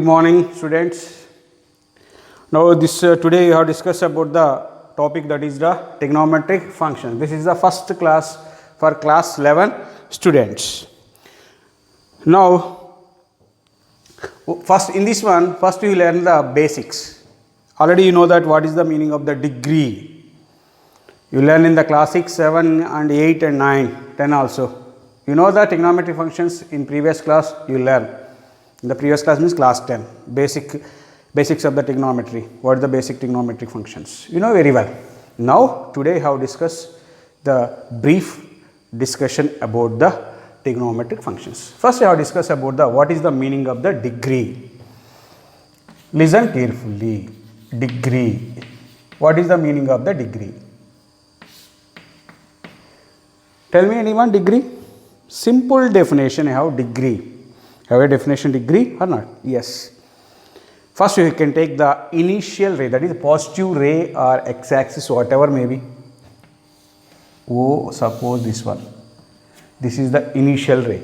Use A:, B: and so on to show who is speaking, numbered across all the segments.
A: Good morning, students. Now, today we have discussed about the topic that is the trigonometric function. This is the first class for class 11 students. Now, first we learn the basics. Already you know that what is the meaning of the degree. You learn in the class 6, 7 and 8 and 9, 10 also. You know the trigonometric functions in previous class you learn. In the previous class means class 10, basics of the trigonometry. What are the basic trigonometric functions? You know very well. Now, today I have discussed the brief discussion about the trigonometric functions. First I have discussed about what is the meaning of the degree. Listen carefully. Degree. What is the meaning of the degree? Tell me anyone degree? Simple definition I have degree. Have a definition degree or not? Yes. First you can take the initial ray, that is positive ray or x-axis, whatever may be. Oh, suppose this one. This is the initial ray.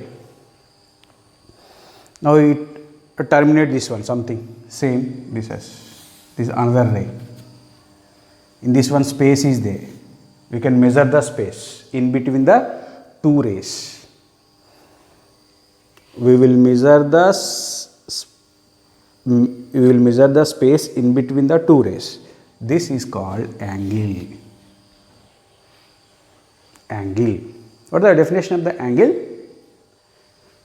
A: Now it terminate this one, something same. This is another ray. In this one space is there. We can measure the space in between the two rays. We will measure the space in between the two rays. This is called angle. Angle. What is the definition of the angle?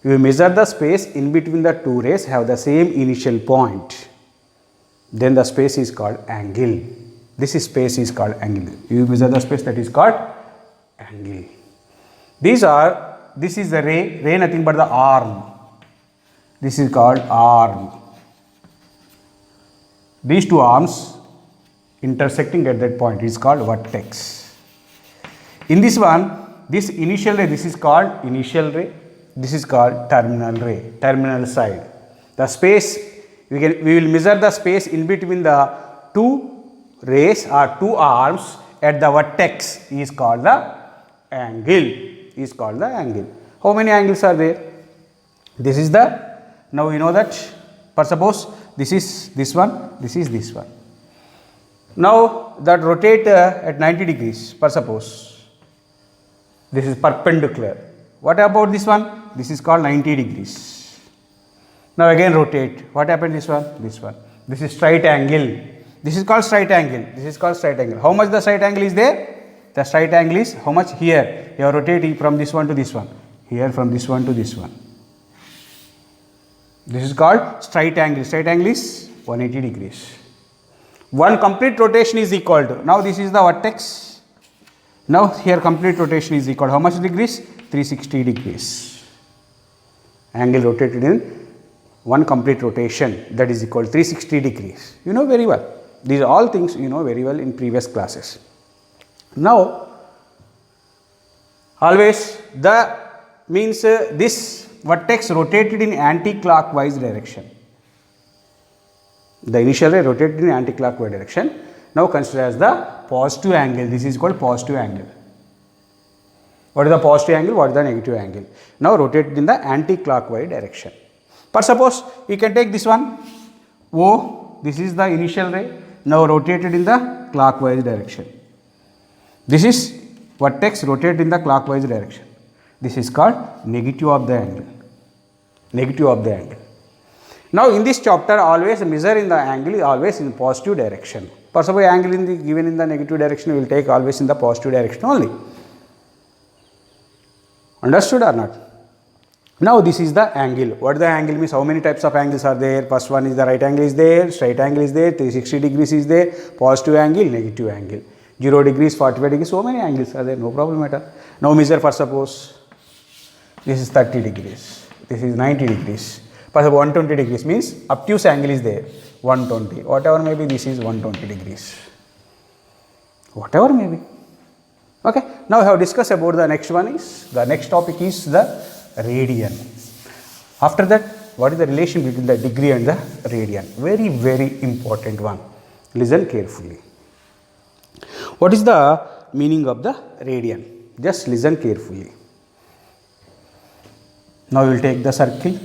A: You measure the space in between the two rays have the same initial point. Then the space is called angle. This space is called angle. You measure the space, that is called angle. This is the ray nothing but the arm. This is called arm. These two arms intersecting at that point is called vertex. In this one, this initial ray, this is called initial ray. This is called terminal ray, terminal side. The space, we will measure the space in between the two rays or two arms at the vertex is called the angle. How many angles are there? This is the, now you know that, for suppose this is this one, this is this one. Now that rotate at 90 degrees, for suppose this is perpendicular. What about this one? This is called 90 degrees. Now again rotate. What happened this one? This one. This is straight angle. This is called straight angle. This is called straight angle. How much the straight angle is there? The straight angle is how much here? You are rotating from this one to this one. Here from this one to this one. This is called straight angle. Straight angle is 180 degrees. One complete rotation is equal to, now this is the vertex. Now here complete rotation is equal to how much degrees? 360 degrees. Angle rotated in one complete rotation, that is equal to 360 degrees. You know very well. These are all things you know very well in previous classes. Now always the means this vertex rotated in anti-clockwise direction. The initial ray rotated in anti-clockwise direction. Now consider as the positive angle. This is called positive angle. What is the positive angle? What is the negative angle? Now rotated in the anti-clockwise direction. For suppose you can take this one O. This is the initial ray. Now rotated in the clockwise direction. This is vertex rotated in the clockwise direction. This is called negative of the angle. Negative of the angle. Now in this chapter always measure in the angle always in positive direction. For suppose angle given in the negative direction, we will take always in the positive direction only. Understood or not? Now this is the angle. What the angle means? How many types of angles are there? First one is the right angle is there, straight angle is there, 360 degrees is there, positive angle, negative angle. 0 degrees, 45 degrees, so many angles are there, no problem at all. Now measure for suppose this is 30 degrees, this is 90 degrees. For 120 degrees means obtuse angle is there, 120, whatever may be, this is 120 degrees. Whatever may be. Okay. Now I have discussed about the next one is, the next topic is the radian. After that, what is the relation between the degree and the radian? Very, very important one. Listen carefully. What is the meaning of the radian? Just listen carefully. Now we will take the circle.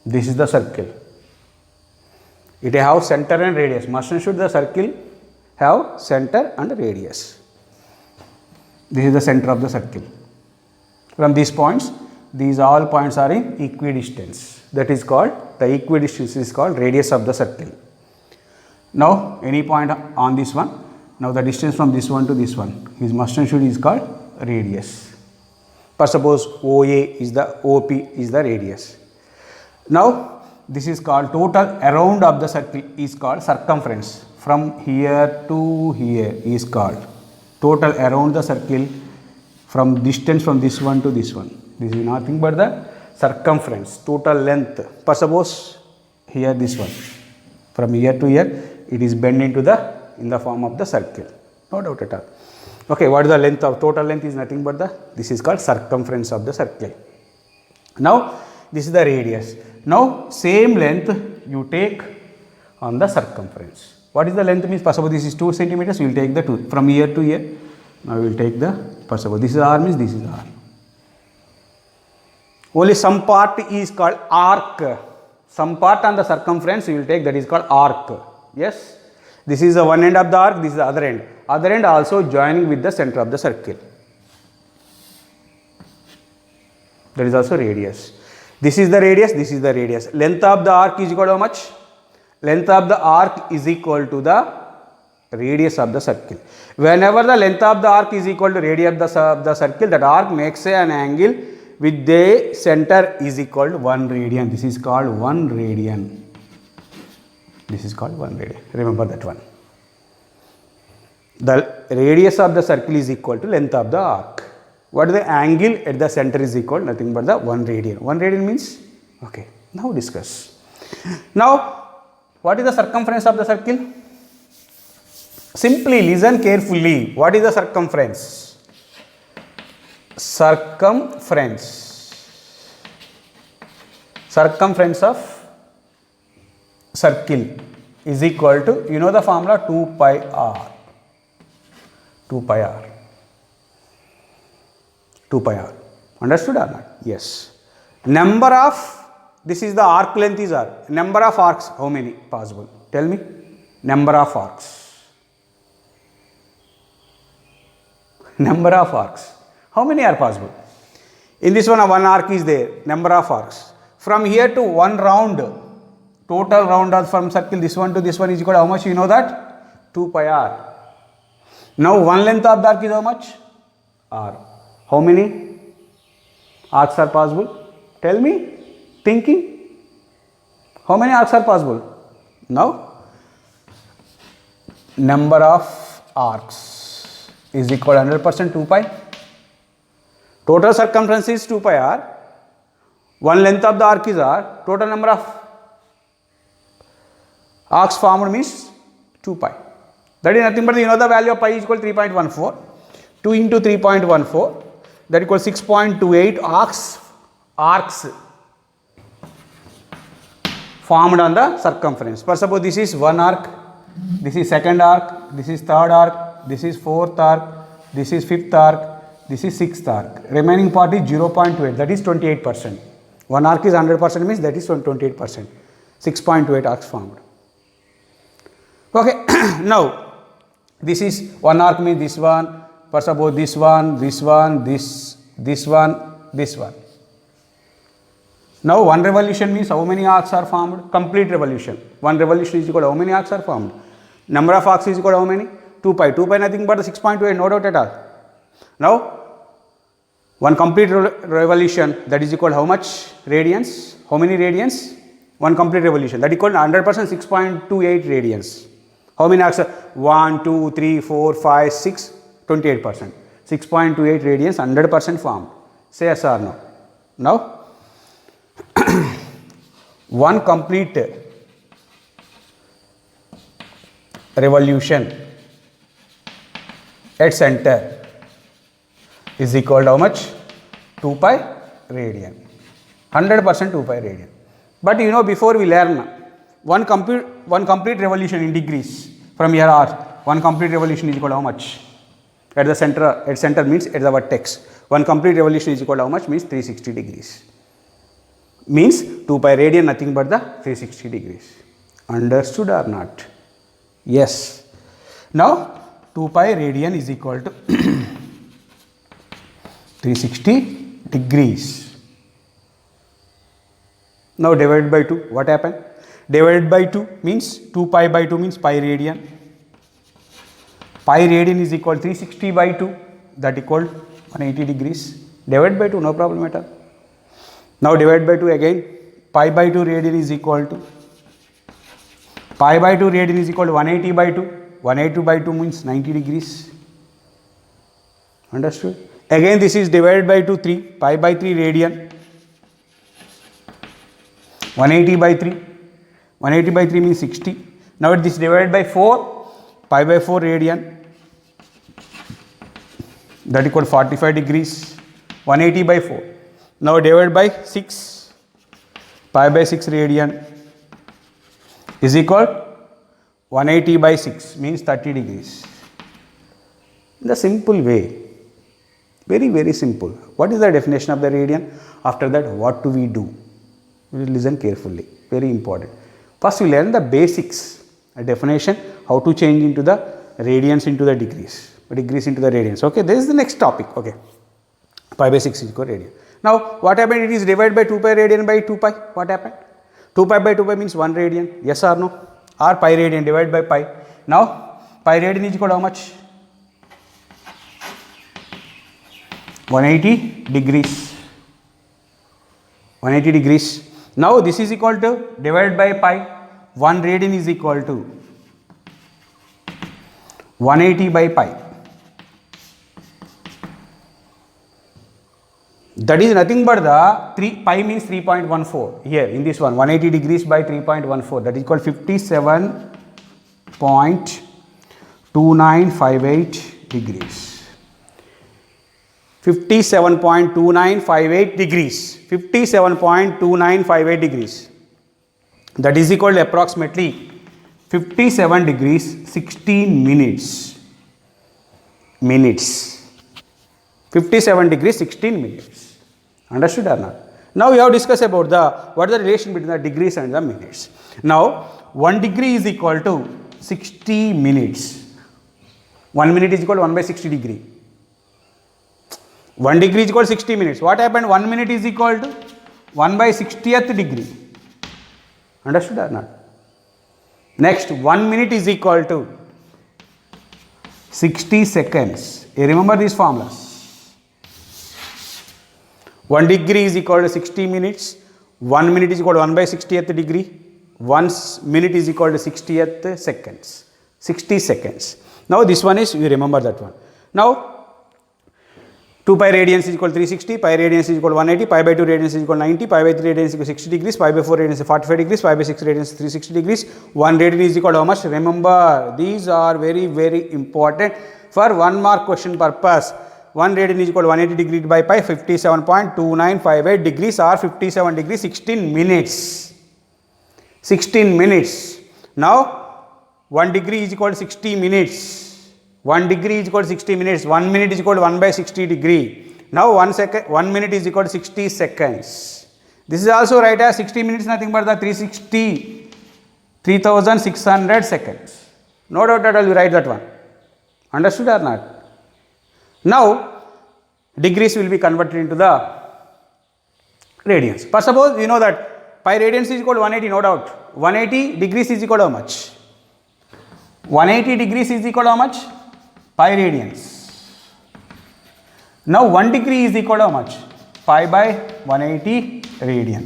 A: This is the circle. It have center and radius. Must and should the circle have center and radius. This is the center of the circle. From these points, these all points are in equidistance. That is called, the equidistance is called radius of the circle. Now, any point on this one. Now, the distance from this one to this one, his must and should is called radius. First, suppose OA is the OP is the radius. Now, this is called total around of the circle is called circumference. From here to here is called total around the circle from distance from this one to this one. This is nothing but the circumference, total length. First, suppose here this one. From here to here, it is bent into the in the form of the circle. No doubt at all. Okay, what is the length of total length is nothing but this is called circumference of the circle. Now, this is the radius. Now, same length you take on the circumference. What is the length means? First of all, this is 2 centimeters, you will take the 2 from here to here. Now, we will take the, first of all, this is R means this is R. Only some part is called arc. Some part on the circumference you will take, that is called arc. Yes. This is the one end of the arc, this is the other end. Other end also joining with the center of the circle. That is also radius. This is the radius, this is the radius. Length of the arc is equal to how much? Length of the arc is equal to the radius of the circle. Whenever the length of the arc is equal to radius of the circle, that arc makes an angle with the center is equal to 1 radian. This is called 1 radian. This is called 1 radian. Remember that one. The radius of the circle is equal to length of the arc. What is the angle at the center is equal? Nothing but the 1 radian. 1 radian means? Okay. Now discuss. Now, what is the circumference of the circle? Simply listen carefully. What is the circumference? Circumference of circle is equal to, you know the formula, 2 pi r. 2 pi r. 2 pi r. Understood or not? Yes. Number of, this is the arc length is r. Number of arcs, how many possible? Tell me. Number of arcs. Number of arcs. How many are possible? In this one arc is there. Number of arcs. From here to one round, total round of from circle, this one to this one is equal to how much? You know that? 2 pi r. Now, one length of the arc is how much? R. How many arcs are possible? Tell me. Thinking. How many arcs are possible? Now, number of arcs is equal to 100% 2 pi. Total circumference is 2 pi r. One length of the arc is r. Total number of arcs formed means 2 pi. That is nothing but, you know the value of pi is equal to 3.14. 2 into 3.14, that equals 6.28 arcs formed on the circumference. For suppose this is one arc, this is second arc, this is third arc, this is fourth arc, this is fifth arc, this is sixth arc. Remaining part is 0.28, that is 28%. One arc is 100% means that is 28%. 6.28 arcs formed. Okay. Now, this is one arc means this one. First suppose this one, this one, this one, this one. Now, one revolution means how many arcs are formed? Complete revolution. One revolution is equal to how many arcs are formed? Number of arcs is equal to how many? 2 pi. 2 pi nothing but the 6.28, no doubt at all. Now, one complete revolution, that is equal to how much radians? How many radians? One complete revolution, that is equal to 100% 6.28 radians. How many arcs? 1, 2, 3, 4, 5, 6, 28%. 6.28 radians, 100% formed. Say yes or no. Now, one complete revolution at center is equal to how much? 2 pi radian. 100% 2 pi radian. But you know, before we learn, one complete revolution in degrees from here r, one complete revolution is equal to how much? At the center means at the vertex. One complete revolution is equal to how much? Means 360 degrees. means 2 pi radian nothing but the 360 degrees. Understood or not? Yes. Now 2 pi radian is equal to 360 degrees. Now divided by 2, what happened? Divided by 2 means 2 pi by 2 means pi radian. Pi radian is equal to 360 by 2, that equal 180 degrees. Divide by 2, no problem at all. Now divide by 2 again, pi by 2 radian is equal to, pi by 2 radian is equal to 180 by 2. 180 by 2 means 90 degrees. Understood? Again this is divided by 2, 3, pi by 3 radian. 180 by 3. 180 by 3 means 60. Now this divided by 4, pi by 4 radian. That equal 45 degrees. 180 by 4. Now divided by 6, pi by 6 radian is equal 180 by 6 means 30 degrees. In the simple way, very very simple. What is the definition of the radian? After that, what do we do? We will listen carefully, very important. First we learn the basics, a definition, how to change into the radians into the degrees, degrees into the radians. Okay, this is the next topic. Okay, pi by 6 is equal to radian. Now what happened? It is divided by 2 pi radian by 2 pi. What happened? 2 pi by 2 pi means 1 radian. Yes or no? Or pi radian divided by pi. Now pi radian is equal to how much? 180 degrees. 180 degrees. Now this is equal to divided by pi. 1 radian is equal to 180 by pi. That is nothing but the 3 pi means 3.14 here in this one, 180 degrees by 3.14, that is equal 57.2958 degrees. 57.2958 degrees. 57.2958 degrees. That is equal to approximately 57 degrees 16 minutes. 57 degrees 16 minutes. Understood or not? Now we have discussed about what is the relation between the degrees and the minutes. Now 1 degree is equal to 60 minutes. 1 minute is equal to 1 by 60 degree. 1 degree is equal to 60 minutes. What happened? 1 minute is equal to 1 by 60th degree. Understood or not? Next, 1 minute is equal to 60 seconds. You remember these formulas. 1 degree is equal to 60 minutes. 1 minute is equal to 1 by 60th degree. 1 minute is equal to 60th seconds. 60 seconds. Now this one is, you remember that one. Now 2 pi radians is equal to 360, pi radians is equal to 180, pi by 2 radians is equal to 90, pi by 3 radians is equal to 60 degrees, pi by 4 radians is 45 degrees, pi by 6 radians is 360 degrees. 1 radian is equal to how much? Remember, these are very very important for 1 mark question purpose. 1 radian is equal to 180 degrees by pi, 57.2958 degrees or 57 degrees 16 minutes. 16 minutes. Now 1 degree is equal to 60 minutes. 1 degree is equal to 60 minutes. 1 minute is equal to 1 by 60 degree. Now 1 minute is equal to 60 seconds. This is also right as 60 minutes nothing but the 3600 seconds. No doubt at all you write that one. Understood or not? Now degrees will be converted into the radians. First suppose you know that pi radians is equal to 180, no doubt. 180 degrees is equal to how much? 180 degrees is equal to how much? Pi radians. Now 1 degree is equal to how much? Pi by 180 radian.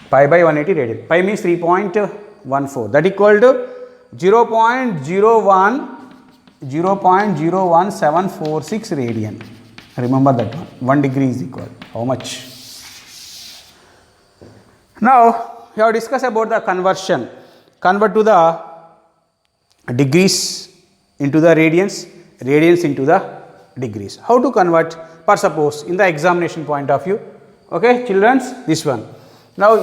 A: Pi by 180 radian. Pi means 3.14. That equal to 0.01746 radian. Remember that one. 1 degree is equal. How much? Now we have discussed about the conversion. Convert to the degrees into the radians, radians into the degrees. How to convert? For suppose in the examination point of view, okay, children's, this one. Now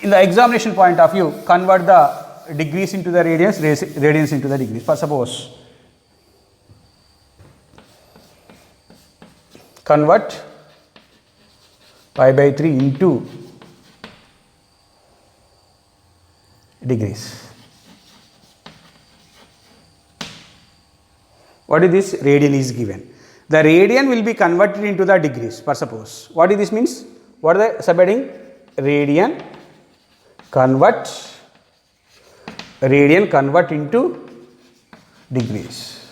A: in the examination point of view, convert the degrees into the radians, radians into the degrees. For suppose convert pi by 3 into degrees. What is this? Radian is given. The radian will be converted into the degrees, per suppose. What is this means? What are the subheading? Radian convert into degrees.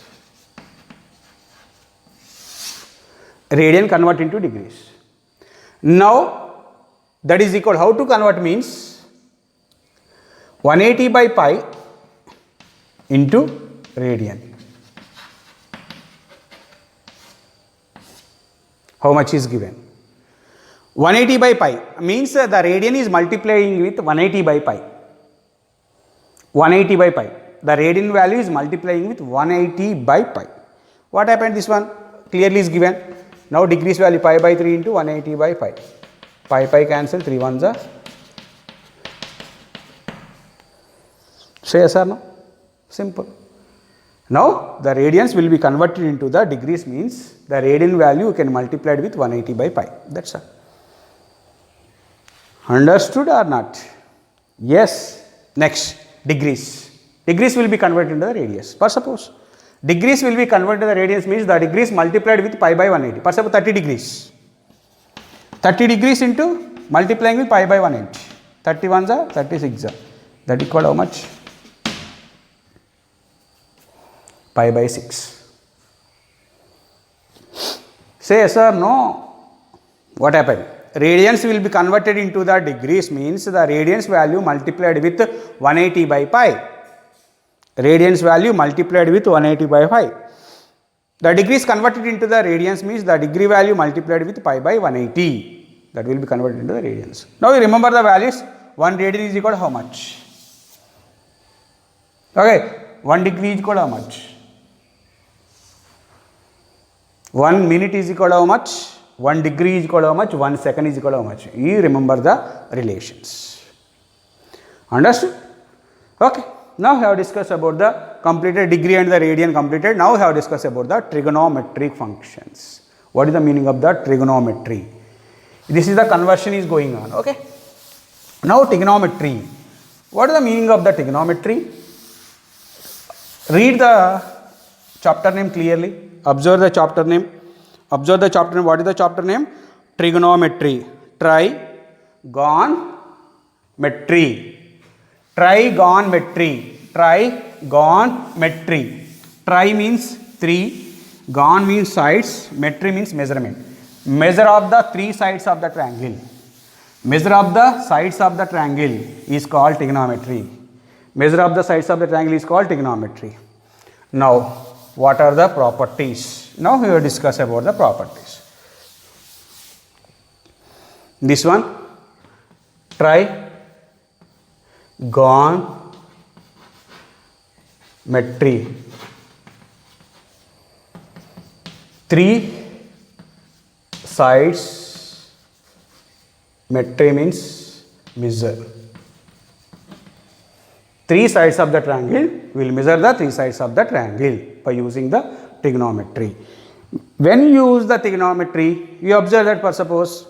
A: Radian convert into degrees. Now that is equal, how to convert means 180 by pi into radian. How much is given? 180 by pi means the radian is multiplying with 180 by pi. 180 by pi. The radian value is multiplying with 180 by pi. What happened? This one clearly is given. Now degrees value pi by 3 into 180 by pi. Pi cancel, 3 ones are. Say yes or no? Simple. Now the radians will be converted into the degrees means the radian value you can multiply it with 180 by pi. That's all. Understood or not? Yes. Next, degrees. Degrees will be converted into the radius. For suppose degrees will be converted to the radians means the degrees multiplied with pi by 180. For suppose 30 degrees. 30 degrees into multiplying with pi by 180. 31s are 36 are. That equal how much? Pi by 6. Say yes or no? What happened? Radians will be converted into the degrees means the radians value multiplied with 180 by pi. Radians value multiplied with 180 by pi. The degrees converted into the radians means the degree value multiplied with pi by 180. That will be converted into the radians. Now you remember the values. 1 radian is equal to how much? Okay. 1 degree is equal to how much? 1 minute is equal to how much? 1 degree is equal to how much? 1 second is equal to how much? You remember the relations. Understood? Okay. Now we have discussed about the completed degree and the radian completed. Now we have discussed about the trigonometric functions. What is the meaning of the trigonometry? This is the conversion is going on. Okay. Now trigonometry. What is the meaning of the trigonometry? Read the chapter name clearly. Observe the chapter name. Observe the chapter name. What is the chapter name? Trigonometry. Trigonometry. Trigonometry. Trigonometry. Tri means 3. Gon means sides. Metry means measurement. Measure of the 3 sides of the triangle. Measure of the sides of the triangle is called trigonometry. Measure of the sides of the triangle is called trigonometry. Now, what are the properties? Now we will discuss about the properties. This one, trigonometry. 3 sides, metry means measure. 3 sides of the triangle, we will measure the 3 sides of the triangle by using the trigonometry. When you use the trigonometry, you observe that, for suppose,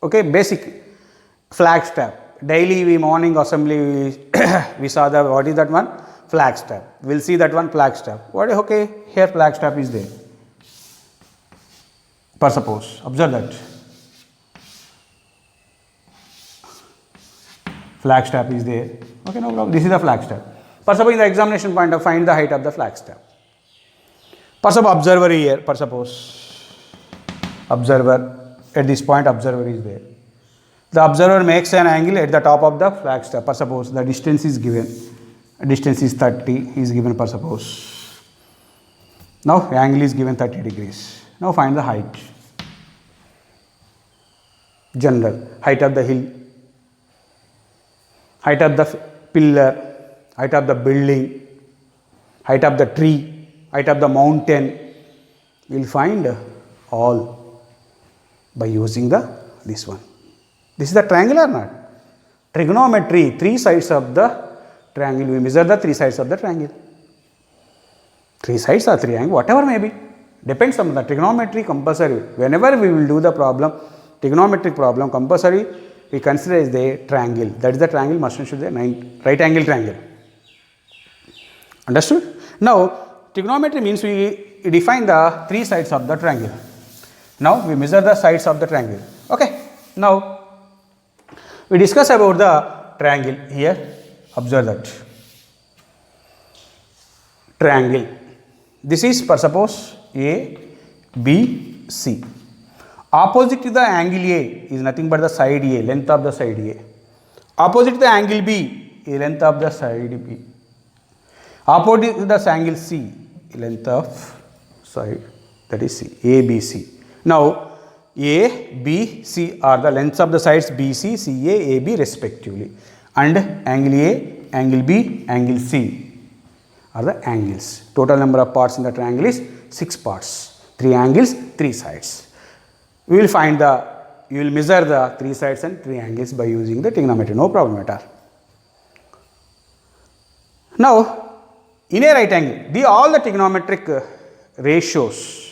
A: okay, basic Flagstaff. Daily we morning assembly we saw the, what is that one? Flagstaff. We will see that one Flagstaff. What? Okay, here Flagstaff is there. For suppose, observe that. Flagstaff is there. Okay, no problem. This is the Flagstaff. For suppose in the examination point of find the height of the Flagstaff. For suppose observer here. For suppose observer at this point observer is there. The observer makes an angle at the top of the Flagstaff. For suppose the distance is given. Distance is 30 is given. For suppose. Now angle is given 30 degrees. Now find the height. General height of the hill. Height of the pillar, height of the building, height of the tree, height of the mountain. We will find all by using this one. This is the triangle or not? Trigonometry, 3 sides of the triangle. We measure the 3 sides of the triangle. 3 sides or triangle, whatever may be. Depends on the trigonometry compulsory. Whenever we will do the problem, trigonometric problem compulsory we consider is the triangle. That is the triangle must and should be right angle triangle. Understood? Now trigonometry means we define the three sides of the triangle. Now we measure the sides of the triangle. Okay. Now we discuss about the triangle here. Observe that triangle. This is for suppose A, B, C. Opposite to the angle A is nothing but the side A, length of the side A. Opposite to the angle B is length of the side B. Opposite to the angle C, length of side, that is C, A, B, C. Now A, B, C are the lengths of the sides BC, CA, AB respectively, and angle A, angle B, angle C are the angles. Total number of parts in the triangle is 6 parts, 3 angles, 3 sides. We will find the, you will measure the 3 sides and 3 angles by using the trigonometry, no problem at all. Now in a right angle, all the trigonometric ratios,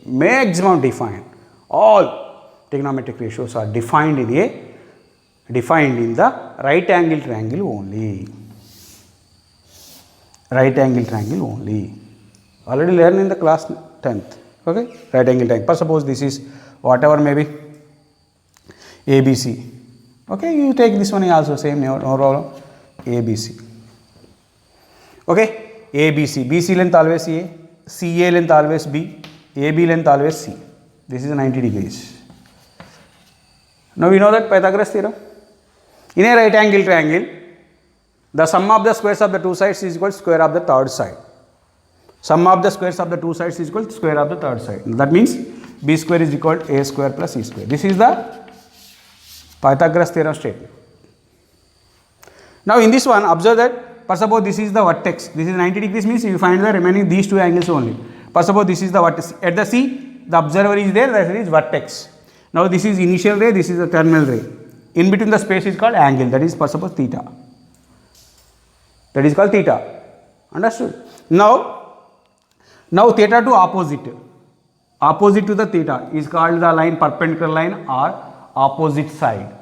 A: maximum defined, all trigonometric ratios are defined in the right angle triangle only. Right angle triangle only. Already learned in the class 10th. Okay, right angle triangle. For suppose this is whatever may be ABC. Okay, you take this one also same, no problem. ABC. Okay, ABC. BC length always A, CA length always B, AB length always C. This is 90 degrees. Now we know that Pythagoras theorem. In a right angle triangle, the sum of the squares of the two sides is equal to square of the third side. Sum of the squares of the two sides is equal to square of the third side. That means B square is equal to A square plus C square. This is the Pythagoras theorem statement. Now in this one, observe that, for suppose this is the vertex, this is 90 degrees means you find the remaining these two angles only. For suppose this is the vertex, at the C, the observer is there, that is vertex. Now this is initial ray, this is the terminal ray. In between the space is called angle, that is for suppose theta. That is called theta. Understood? Now theta to opposite. Opposite to the theta is called the line perpendicular line or opposite side.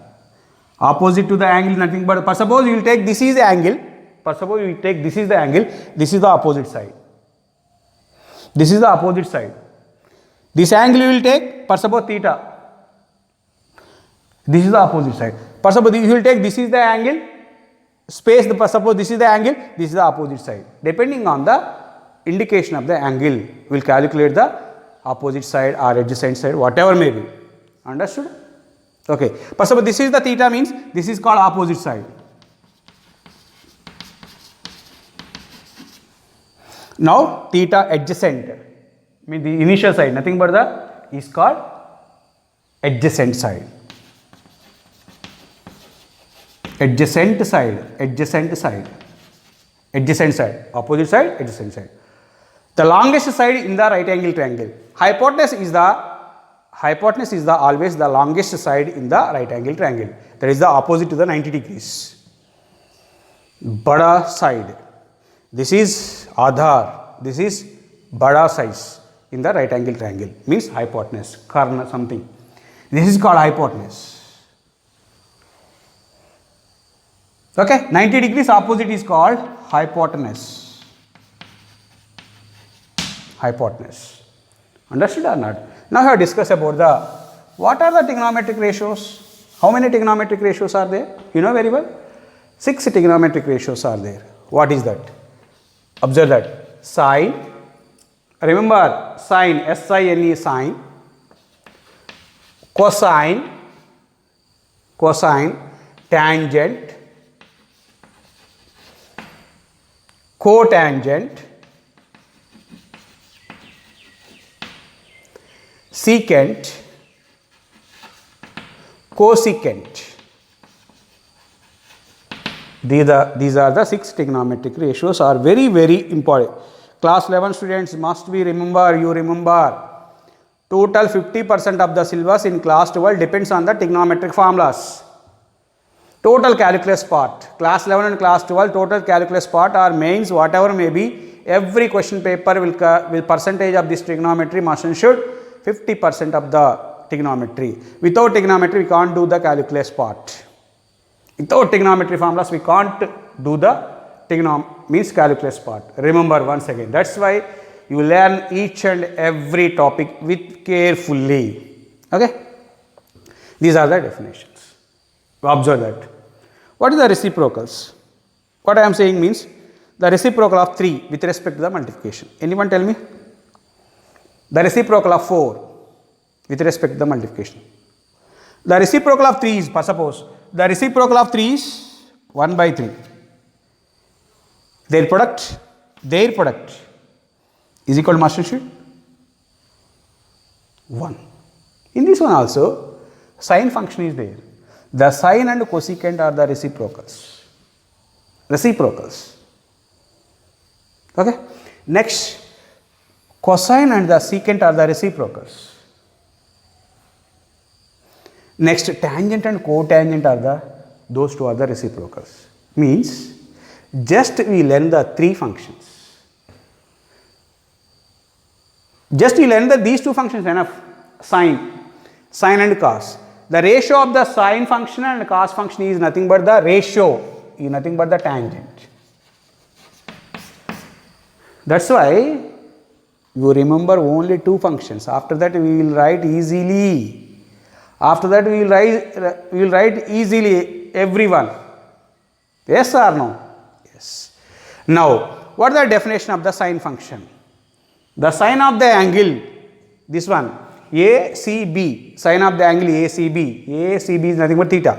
A: Opposite to the angle nothing but, for suppose you will take this is the angle. For suppose you will take this is the angle, this is the opposite side. This is the opposite side. This angle you will take, for suppose theta. This is the opposite side. For suppose you will take this is the angle, space, for suppose this is the angle, this is the opposite side. Depending on the indication of the angle, we will calculate the opposite side or adjacent side, whatever may be. Understood? Okay. For suppose this is the theta means this is called opposite side. Now theta adjacent means the initial side, nothing but the is called adjacent side. Adjacent side, adjacent side, adjacent side, opposite side, adjacent side. The longest side in the right angle triangle. Hypotenuse is always the longest side in the right angle triangle. That is the opposite to the 90 degrees. Bada side. This is Aadhar. This is Bada size in the right angle triangle. Means hypotenuse, karna something. This is called hypotenuse. Okay, 90 degrees opposite is called hypotenuse. Hypotenuse. Understood or not? Now I have discussed about the, what are the trigonometric ratios? How many trigonometric ratios are there? You know very well. 6 trigonometric ratios are there. What is that? Observe that. Sine. Remember sine, S-I-N-E, sine. Cosine. Cosine. Tangent. Cotangent, secant, cosecant. These are the 6 trigonometric ratios are very, very important. Class 11 students must be remember total 50% of the syllabus in class 12 depends on the trigonometric formulas. Total calculus part, class 11 and class 12 total calculus part or mains whatever may be, every question paper will percentage of this trigonometry must and should 50% of the trigonometry. Without trigonometry, we can't do the calculus part. Without trigonometry formulas, we can't do the means calculus part. Remember once again. That's why you learn each and every topic with carefully. Okay? These are the definitions. Observe that. What is the reciprocals? What I am saying means the reciprocal of 3 with respect to the multiplication. Anyone tell me? The reciprocal of 4 with respect to the multiplication. The reciprocal of 3 is, suppose, the reciprocal of 3 is 1 by 3. Their product is equal to master sheet 1. In this one also, sine function is there. The sine and cosecant are the reciprocals. Okay. Next, cosine and the secant are the reciprocals. Next, tangent and cotangent are those two are the reciprocals. Means, just we learn the 3 functions. Just we learn these 2 functions enough. Sine and cos. The ratio of the sine function and cos function is nothing but the ratio, is nothing but the tangent. That's why you remember only 2 functions. After that we will write easily. After that we will write easily everyone. Yes or no? Yes. Now, what is the definition of the sine function? The sine of the angle, this one, ACB, sine of the angle ACB. ACB is nothing but theta.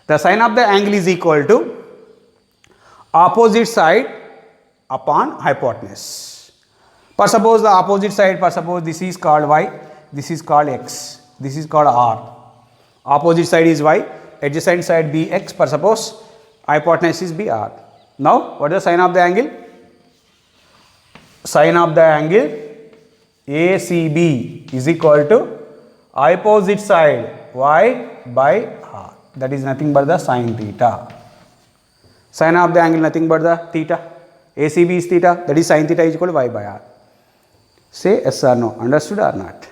A: The sine of the angle is equal to opposite side upon hypotenuse. For suppose the opposite side, for suppose this is called y, this is called x, this is called r. Opposite side is y, adjacent side be x, for suppose hypotenuse is be r. Now, what is the sine of the angle? Sine of the angle ACB is equal to opposite side y by r. That is nothing but the sine theta. Sine of the angle nothing but the theta. ACB is theta, that is sine theta is equal to y by r. Say yes or no, understood or not?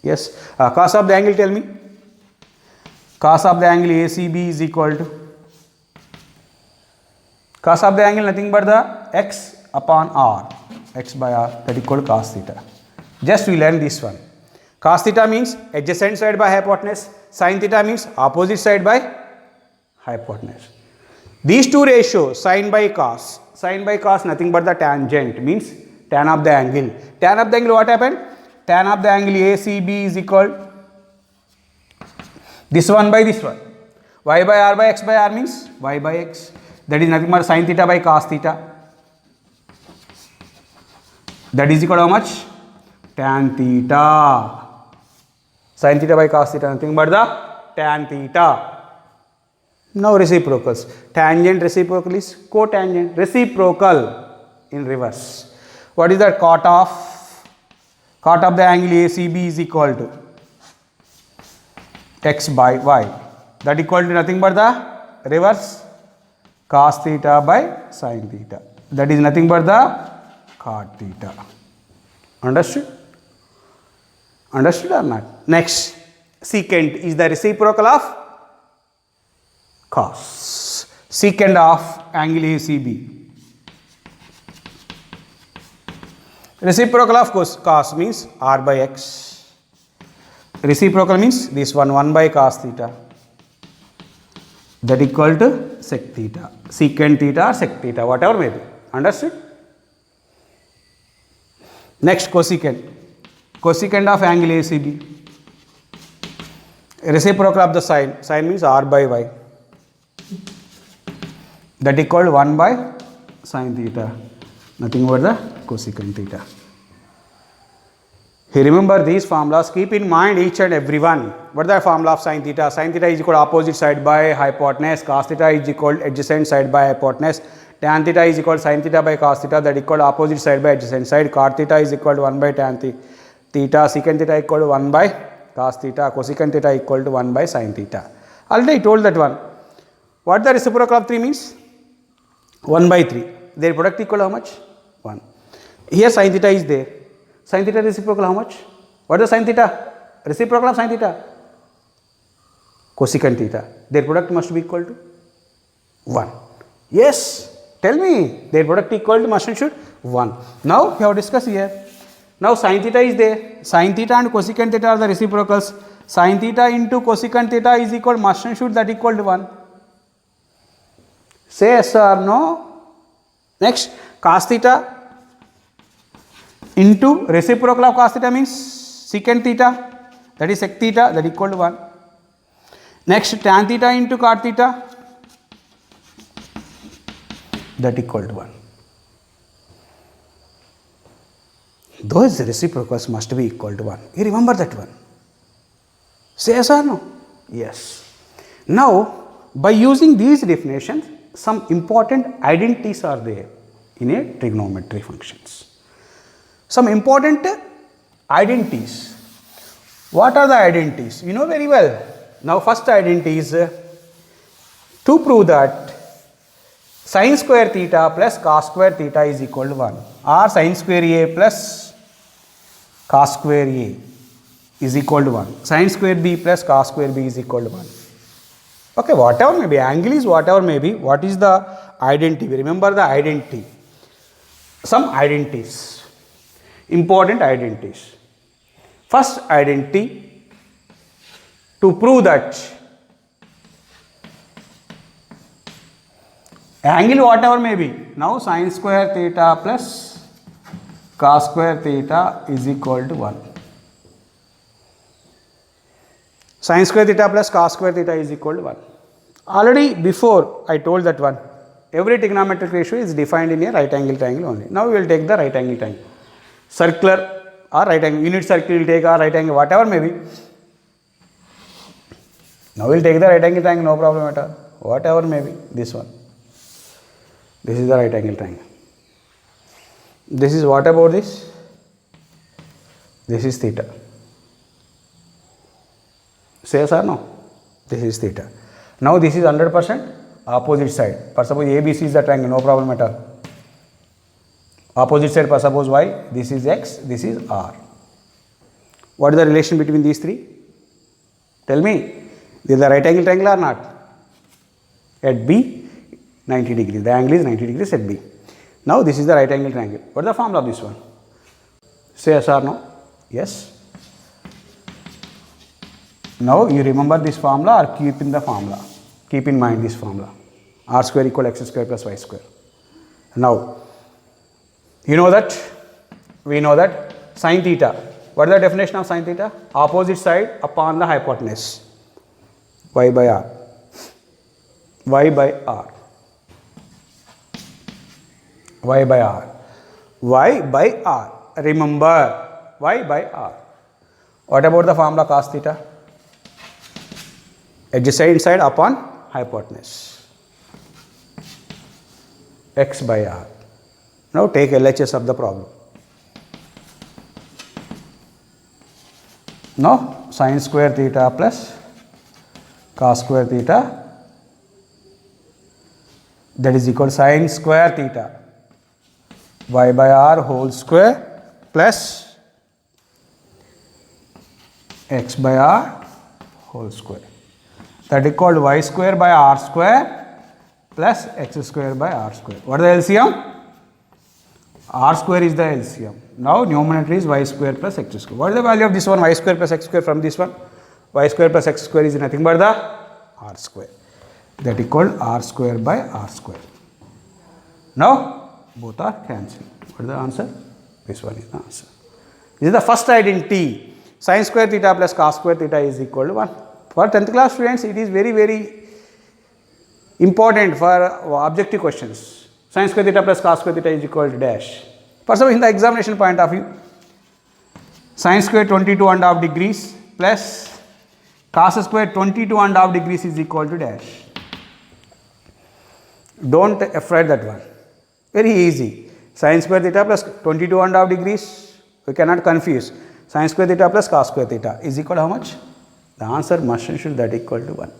A: Yes. Cos of the angle, tell me. Cos of the angle ACB is equal to, cos of the angle nothing but the x upon r, x by r, that is equal to cos theta. Just we learn this one. Cos theta means adjacent side by hypotenuse, sin theta means opposite side by hypotenuse. These 2 ratios, sin by cos nothing but the tangent, means tan of the angle. Tan of the angle, what happened? Tan of the angle ACB is equal this one by this one. Y by r by x by r means y by x. That is nothing but sin theta by cos theta. That is equal to how much? Tan theta. Sin theta by cos theta, nothing but the tan theta. Now reciprocals. Tangent reciprocal is cotangent. Reciprocal in reverse. What is that? Cot of the angle ACB is equal to x by y. That equal to nothing but the reverse cos theta by sin theta. That is nothing but the cot theta. Understood? Understood or not? Next, secant is the reciprocal of cos. Secant of angle ACB. Reciprocal of cos means r by x. Reciprocal means this one 1 by cos theta. That equal to sec theta. Secant theta or sec theta, whatever may be. Understood? Next, cosecant. Cosecant of angle ACB. Reciprocal of the sine. Sine means r by y. That equal to 1 by sin theta. Nothing but the cosecant theta. Here remember these formulas. Keep in mind each and every one. What is the formula of sin theta? Sin theta is equal to opposite side by hypotenuse. Cos theta is equal to adjacent side by hypotenuse. Tan theta is equal to sin theta by cos theta, that equal to opposite side by adjacent side. Cot theta is equal to 1 by tan theta. Secant theta equal to 1 by cos theta. Cosecant theta equal to 1 by sin theta. Already I told that one. What the reciprocal of 3 means? 1 by 3. Their product equal to how much? 1. Here sin theta is there. Sin theta reciprocal how much? What is the sin theta? Reciprocal of sin theta? Cosecant theta. Their product must be equal to 1. Yes, tell me, their product equal to must and should 1. Now we have discussed here. Now sin theta is there. Sin theta and cosecant theta are the reciprocals. Sin theta into cosecant theta is equal must and should that equal to 1. Say yes or no. Next, cos theta into reciprocal of cos theta means secant theta, that is sec theta, that equal to 1. Next, tan theta into cot theta, that equal to 1. Those reciprocals must be equal to 1. You remember that one? Say yes or no? Yes. Now, by using these definitions, some important identities are there in a trigonometry functions. Some important identities. What are the identities? You know very well. Now, first identity is to prove that sin square theta plus cos square theta is equal to 1, or sin square A plus cos square A is equal to 1, sin square B plus cos square B is equal to 1. Okay, whatever may be, angle is whatever may be, what is the identity? Remember the identity. Some identities, important identities. First identity, to prove that angle whatever may be, now sin square theta plus cos square theta is equal to 1. Sin square theta plus cos square theta is equal to 1. Already before I told that one. Every trigonometric ratio is defined in a right angle triangle only. Now we will take the right angle triangle. Circular or right angle, unit circle will take or right angle, whatever may be. Now we will take the right angle triangle, no problem at all. Whatever may be, this one. This is the right angle triangle. This is what about this? This is theta. Say yes or no? This is theta. Now this is 100% opposite side. For suppose ABC is the triangle, no problem at all. Opposite side, for suppose Y, this is X, this is R. What is the relation between these three? Tell me, this is the right angle triangle or not? At B, 90 degrees. The angle is 90 degrees at B. Now this is the right angle triangle. What is the formula of this one? Say yes or no? Yes. Now you remember this formula or keep in the formula. Keep in mind this formula. R square equal x square plus y square. Now, you know that, we know that sin theta. What is the definition of sin theta? Opposite side upon the hypotenuse. Y by R. Y by R. Y by R. Y by R. Remember, Y by R. What about the formula cos theta? Adjacent side upon hypotenuse. X by R. Now take LHS of the problem. Now sin square theta plus cos square theta, that is equal to sin square theta y by R whole square plus x by R whole square, that is called y square by R square plus x square by R square. What is the LCM? R square is the LCM. Now numerator is y square plus x square. What is the value of this one? Y square plus x square from this one? Y square plus x square is nothing but the R square. That is called R square by R square. Now both are cancelled. What is the answer? This one is the answer. This is the first identity. Sin square theta plus cos square theta is equal to 1. For 10th class students, it is very important for objective questions. Sin square theta plus cos square theta is equal to dash. For example, in the examination point of view, sin square 22.5 degrees plus cos square 22.5 degrees is equal to dash. Don't afraid that one. Very easy. Sin square theta plus 22.5 degrees, we cannot confuse. Sin square theta plus cos square theta is equal to how much? The answer must and should that equal to 1.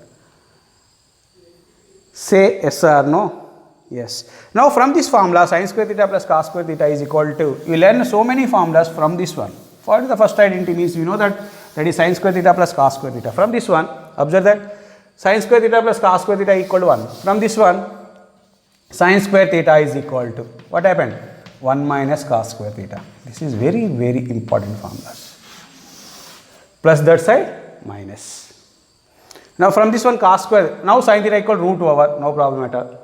A: Say yes or no? Yes. Now from this formula, sin square theta plus cos square theta is equal to, you learn so many formulas from this one. For the first identity means you know that that is sin square theta plus cos square theta. From this one, observe that sin square theta plus cos square theta equal to 1. From this one, sin square theta is equal to, what happened? 1 minus cos square theta. This is very, very important formulas. Plus that side, minus. Now from this one cos square, now sin theta equal root over, no problem at all.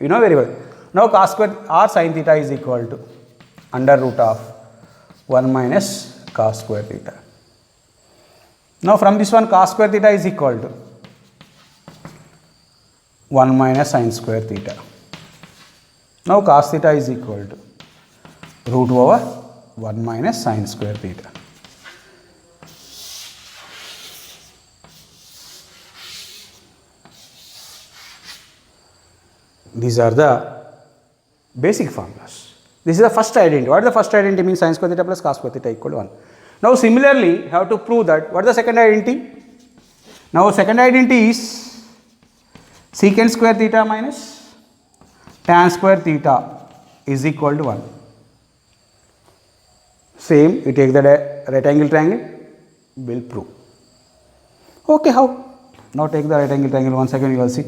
A: You know very well. Now cos square or sin theta is equal to under root of 1 minus cos square theta. Now from this one cos square theta is equal to 1 minus sin square theta. Now cos theta is equal to root over 1 minus sin square theta. These are the basic formulas. This is the first identity. What is the first identity? Means sin square theta plus cos square theta equal to 1. Now similarly, you have to prove that. What is the second identity? Now second identity is secant square theta minus tan square theta is equal to 1. Same, you take the right angle triangle, will prove. Okay, how? Now take the right angle triangle, 1 second you will see.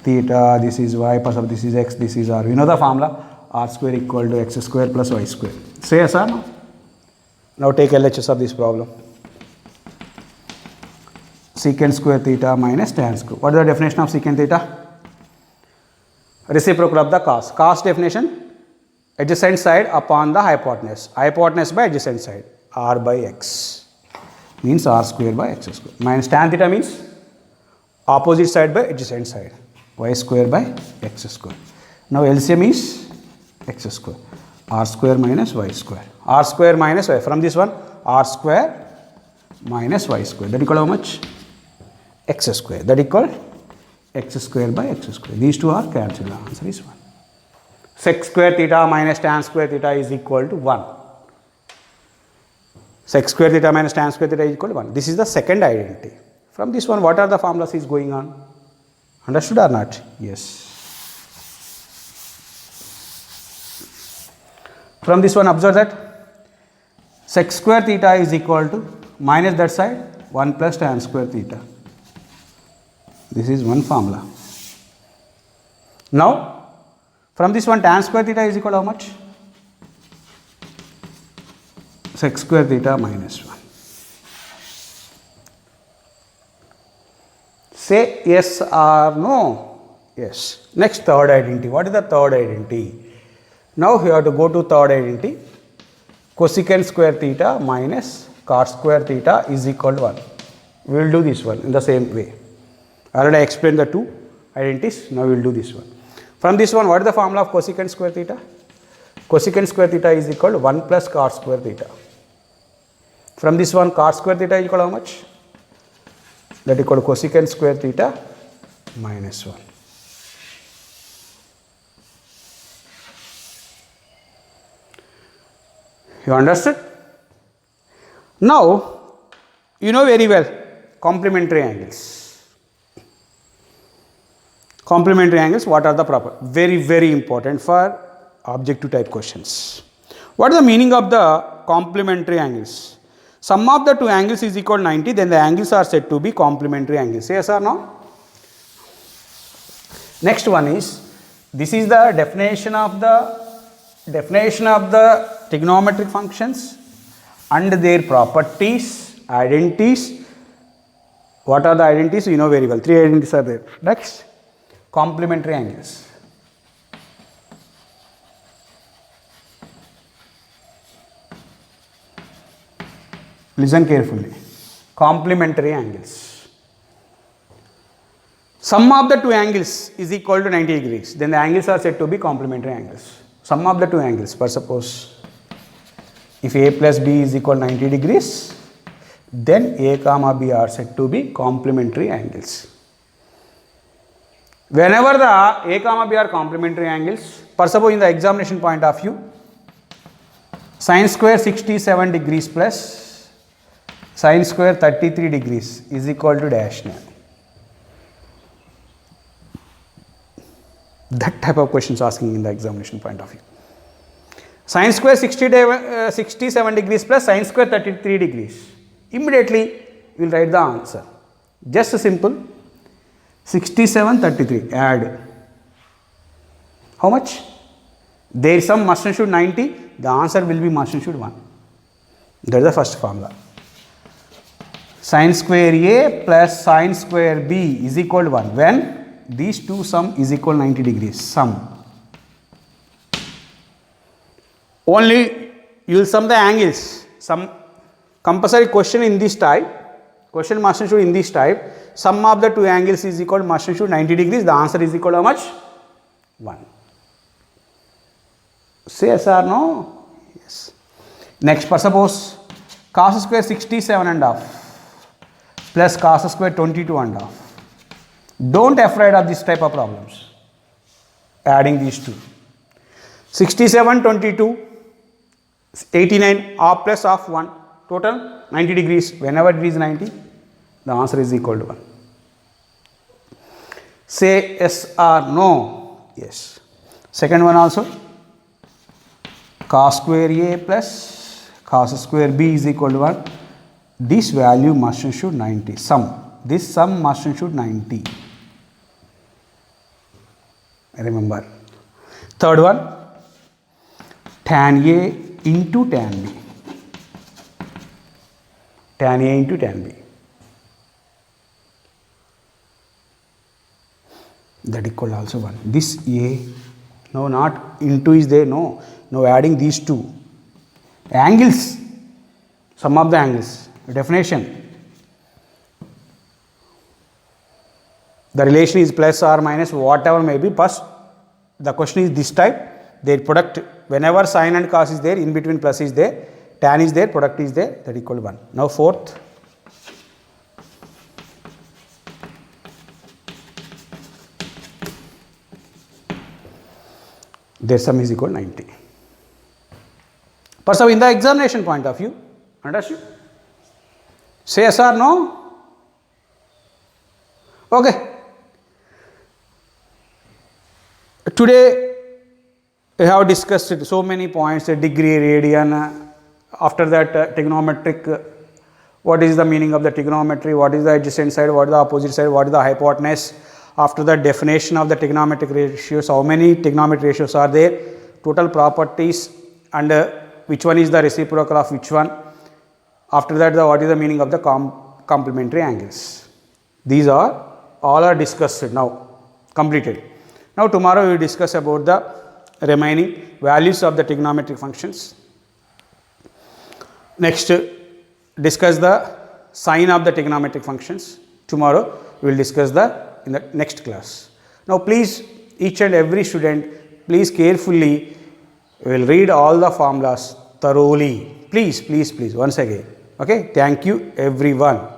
A: Theta, this is y, plus of this is x, this is r. You know the formula, r square equal to x square plus y square. Say yes or no? Now take LHS of this problem. Secant square theta minus tan square. What is the definition of secant theta? Reciprocal of the cos. Cos definition, adjacent side upon the hypotenuse. Hypotenuse by adjacent side, r by x. Means r square by x square. Minus tan theta means opposite side by adjacent side, y square by x square. Now LCM is x square, r square minus y square, r square minus y. From this one, r square minus y square, that equal how much? X square, that equal x square by x square. These two are cancelled, the answer is 1. Sec square theta minus tan square theta is equal to 1. Sec square theta minus tan square theta is equal to 1. This is the second identity. From this one, what are the formulas is going on? Understood or not? Yes. From this one, observe that sec square theta is equal to minus that side 1 plus tan square theta. This is one formula. Now, from this one, tan square theta is equal to how much? Sec square theta minus 1. Say yes or no? Yes. Next, third identity. What is the third identity? Now we have to go to third identity. Cosecant square theta minus cot square theta is equal to 1. We will do this one in the same way. I already explained the two identities. Now we will do this one. From this one, what is the formula of cosecant square theta? Cosecant square theta is equal to 1 plus cot square theta. From this one, cot square theta is equal to how much? That equal to cosecant square theta minus 1. You understood? Now, you know very well complementary angles. Complementary angles, what are the proper? Very, very important for objective type questions. What is the meaning of the complementary angles? Sum of the two angles is equal to 90, then the angles are said to be complementary angles. Yes or no? Next one is, this is the definition of the trigonometric functions and their properties, identities. What are the identities? You know very well. 3 identities are there. Next, complementary angles. Listen carefully. Complementary angles. Sum of the two angles is equal to 90 degrees. Then the angles are said to be complementary angles. Sum of the two angles. For suppose, if A plus B is equal to 90 degrees, then A comma B are said to be complementary angles. Whenever the A comma B are complementary angles, for suppose in the examination point of view, sin square 67 degrees plus sin square 33 degrees is equal to dash 9. That type of questions asking in the examination point of view. Sin square 67 degrees plus sin square 33 degrees. Immediately we will write the answer. Just a simple 67, 33. Add. How much? There is some must and should 90. The answer will be must and should 1. That is the first formula. Sin square A plus sin square B is equal to 1. When these two sum is equal 90 degrees. Sum. Only you will sum the angles. Some compulsory question in this type, question must and should in this type, sum of the two angles is equal to must and should 90 degrees. The answer is equal to how much? 1. Say yes or no? Yes. Next, suppose cos square 67 and half plus cos square 22 and half. Don't afraid of this type of problems. Adding these two. 67, 22, 89, half plus half 1. Total 90 degrees. Whenever it is 90, the answer is equal to 1. Say yes or no? Yes. Second one also. Cos square A plus cos square B is equal to 1. This value must and should 90. Sum. This sum must and should 90. Remember. Third one. Tan A into tan B. Tan A into tan B. That equal also 1. This A. No, not into is there. No. Now adding these two. Angles. Sum of the angles. Definition. The relation is plus or minus, whatever may be. First, the question is this type. Their product, whenever sin and cos is there, in between plus is there, tan is there, product is there, that equal to 1. Now fourth. Their sum is equal to 90. But so in the examination point of view, understood? Say yes or no? Okay. Today we have discussed so many points, degree, radian, after that trigonometric, what is the meaning of the trigonometry, what is the adjacent side, what is the opposite side, what is the hypotenuse, after the definition of the trigonometric ratios, how many trigonometric ratios are there, total properties, and which one is the reciprocal of which one. After that, what is the meaning of the complementary angles. These are all are discussed now, completed. Now tomorrow we will discuss about the remaining values of the trigonometric functions. Next, discuss the sign of the trigonometric functions. Tomorrow we will discuss in the next class. Now please, each and every student, please carefully will read all the formulas thoroughly. Please, please, please, once again. Okay, thank you everyone.